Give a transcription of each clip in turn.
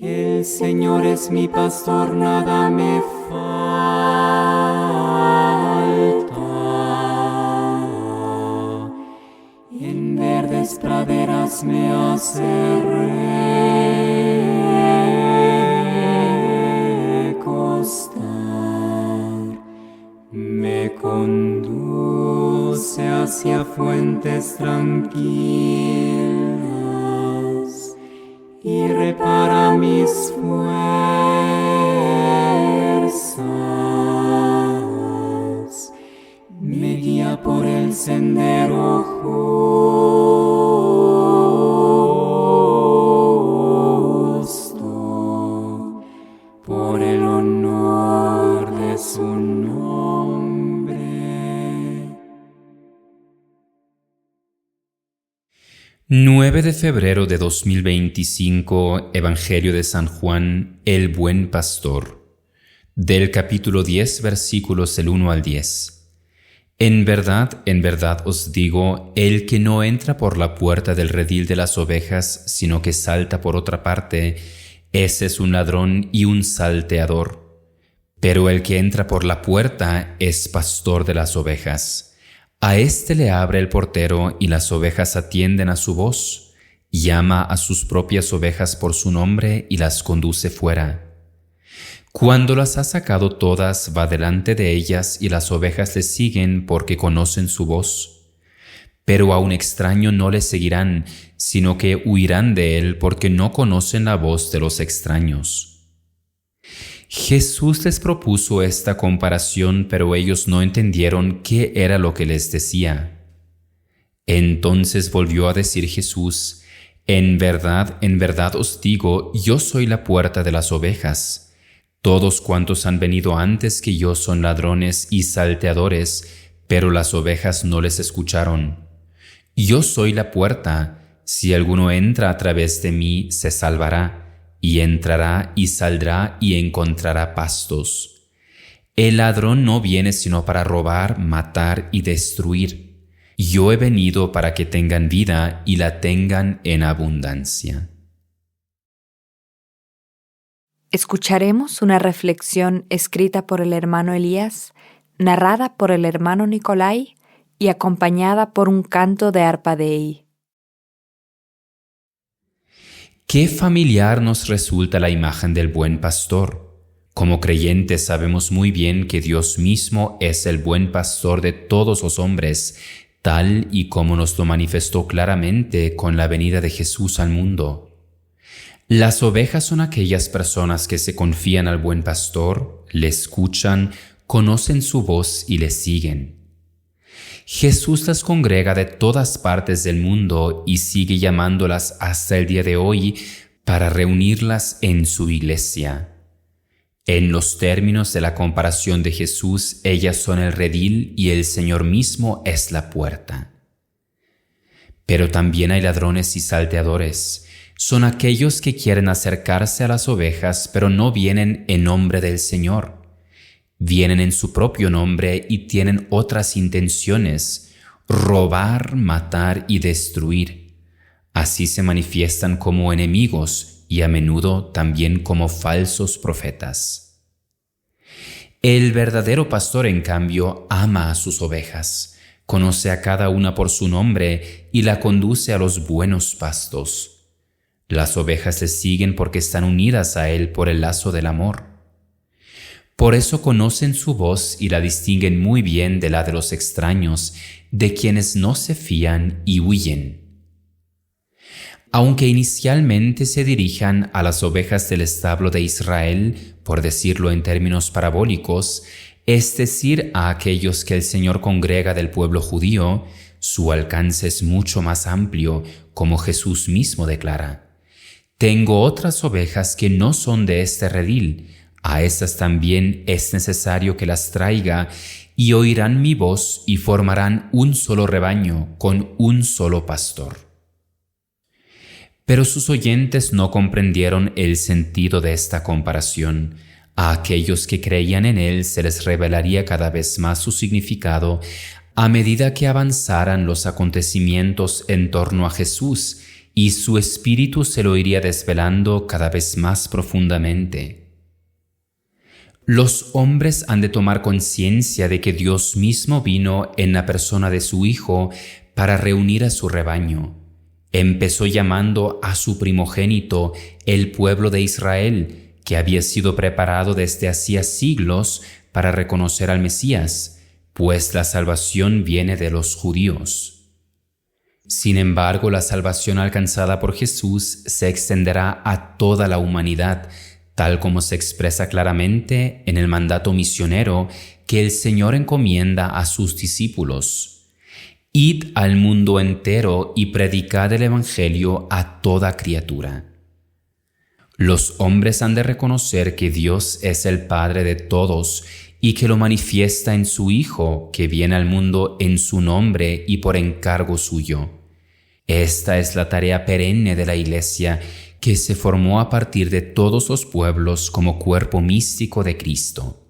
El Señor es mi pastor, nada me falta. En verdes praderas me hace recostar. Me conduce hacia fuentes tranquilas y repara mis fuerzas. Me guía por el sendero justo, por el honor de su nombre. 9 de febrero de 2025, Evangelio de San Juan, el Buen Pastor. Del capítulo 10, versículos del 1 al 10. En verdad os digo, el que no entra por la puerta del redil de las ovejas, sino que salta por otra parte, ese es un ladrón y un salteador. Pero el que entra por la puerta es pastor de las ovejas. A éste le abre el portero y las ovejas atienden a su voz. Llama a sus propias ovejas por su nombre y las conduce fuera. Cuando las ha sacado todas, va delante de ellas y las ovejas le siguen porque conocen su voz. Pero a un extraño no le seguirán, sino que huirán de él porque no conocen la voz de los extraños. Jesús les propuso esta comparación, pero ellos no entendieron qué era lo que les decía. Entonces volvió a decir Jesús, en verdad os digo, yo soy la puerta de las ovejas. Todos cuantos han venido antes que yo son ladrones y salteadores, pero las ovejas no les escucharon. Yo soy la puerta, si alguno entra a través de mí, se salvará. Y entrará y saldrá y encontrará pastos. El ladrón no viene sino para robar, matar y destruir. Yo he venido para que tengan vida y la tengan en abundancia. Escucharemos una reflexión escrita por el hermano Elías, narrada por el hermano Nicolai y acompañada por un canto de arpa Dei. Qué familiar nos resulta la imagen del buen pastor. Como creyentes sabemos muy bien que Dios mismo es el buen pastor de todos los hombres, tal y como nos lo manifestó claramente con la venida de Jesús al mundo. Las ovejas son aquellas personas que se confían al buen pastor, le escuchan, conocen su voz y le siguen. Jesús las congrega de todas partes del mundo y sigue llamándolas hasta el día de hoy para reunirlas en su iglesia. En los términos de la comparación de Jesús, ellas son el redil y el Señor mismo es la puerta. Pero también hay ladrones y salteadores. Son aquellos que quieren acercarse a las ovejas, pero no vienen en nombre del Señor. Vienen en su propio nombre y tienen otras intenciones: robar, matar y destruir. Así se manifiestan como enemigos y a menudo también como falsos profetas. El verdadero pastor, en cambio, ama a sus ovejas, conoce a cada una por su nombre y la conduce a los buenos pastos. Las ovejas le siguen porque están unidas a él por el lazo del amor. Por eso conocen su voz y la distinguen muy bien de la de los extraños, de quienes no se fían y huyen. Aunque inicialmente se dirijan a las ovejas del establo de Israel, por decirlo en términos parabólicos, es decir, a aquellos que el Señor congrega del pueblo judío, su alcance es mucho más amplio, como Jesús mismo declara: «Tengo otras ovejas que no son de este redil. A estas también es necesario que las traiga, y oirán mi voz y formarán un solo rebaño con un solo pastor». Pero sus oyentes no comprendieron el sentido de esta comparación. A aquellos que creían en él se les revelaría cada vez más su significado a medida que avanzaran los acontecimientos en torno a Jesús y su espíritu se lo iría desvelando cada vez más profundamente. Los hombres han de tomar conciencia de que Dios mismo vino en la persona de su Hijo para reunir a su rebaño. Empezó llamando a su primogénito el pueblo de Israel, que había sido preparado desde hacía siglos para reconocer al Mesías, pues la salvación viene de los judíos. Sin embargo, la salvación alcanzada por Jesús se extenderá a toda la humanidad, tal como se expresa claramente en el mandato misionero que el Señor encomienda a sus discípulos. Id al mundo entero y predicad el Evangelio a toda criatura. Los hombres han de reconocer que Dios es el Padre de todos y que lo manifiesta en su Hijo, que viene al mundo en su nombre y por encargo suyo. Esta es la tarea perenne de la Iglesia, que se formó a partir de todos los pueblos como cuerpo místico de Cristo.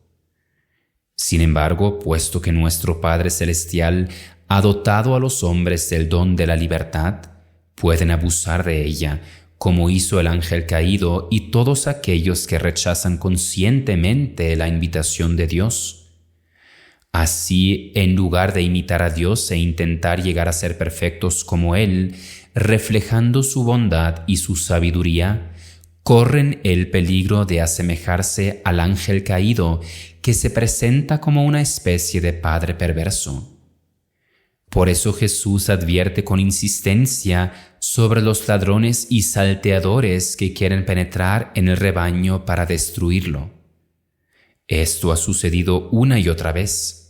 Sin embargo, puesto que nuestro Padre Celestial ha dotado a los hombres del don de la libertad, pueden abusar de ella, como hizo el ángel caído y todos aquellos que rechazan conscientemente la invitación de Dios. Así, en lugar de imitar a Dios e intentar llegar a ser perfectos como Él, reflejando su bondad y su sabiduría, corren el peligro de asemejarse al ángel caído, que se presenta como una especie de padre perverso. Por eso Jesús advierte con insistencia sobre los ladrones y salteadores que quieren penetrar en el rebaño para destruirlo. Esto ha sucedido una y otra vez.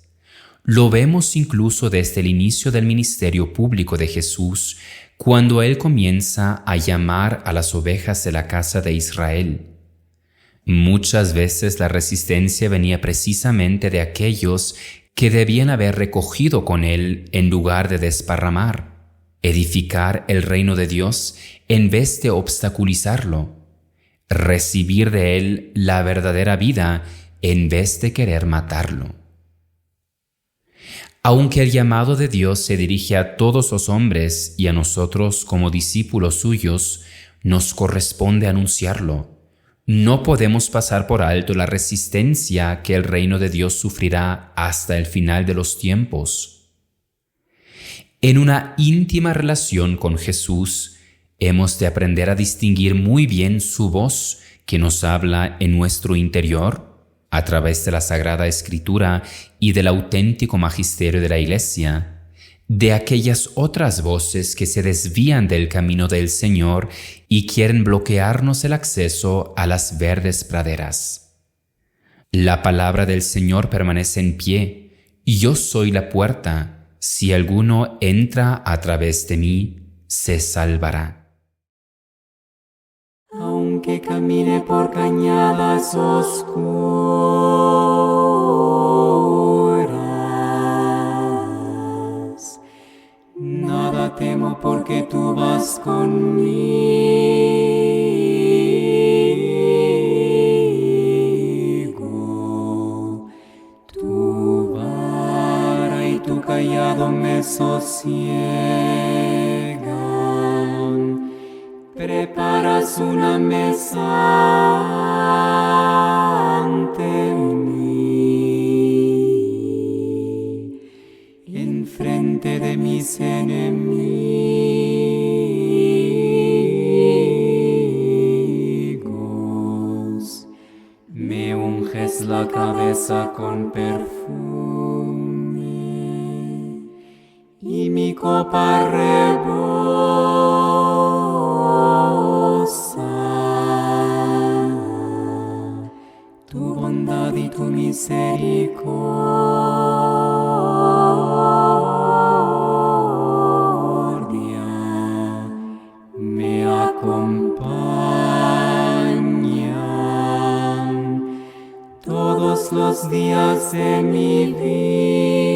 Lo vemos incluso desde el inicio del ministerio público de Jesús, cuando Él comienza a llamar a las ovejas de la casa de Israel. Muchas veces la resistencia venía precisamente de aquellos que debían haber recogido con Él en lugar de desparramar, edificar el reino de Dios en vez de obstaculizarlo, recibir de Él la verdadera vida en vez de querer matarlo. Aunque el llamado de Dios se dirige a todos los hombres y a nosotros como discípulos suyos, nos corresponde anunciarlo. No podemos pasar por alto la resistencia que el reino de Dios sufrirá hasta el final de los tiempos. En una íntima relación con Jesús, hemos de aprender a distinguir muy bien su voz que nos habla en nuestro interior, a través de la Sagrada Escritura y del auténtico magisterio de la Iglesia, de aquellas otras voces que se desvían del camino del Señor y quieren bloquearnos el acceso a las verdes praderas. La palabra del Señor permanece en pie, y yo soy la puerta. Si alguno entra a través de mí, se salvará. Aunque camine por cañadas oscuras, nada temo porque tú vas conmigo. Tu vara y tu cayado me sosiegan. Preparas una mesa ante mí, enfrente de mis enemigos. Me unges la cabeza con perfume y mi copa rebosa. Tu bondad y tu misericordia me acompañan todos los días de mi vida.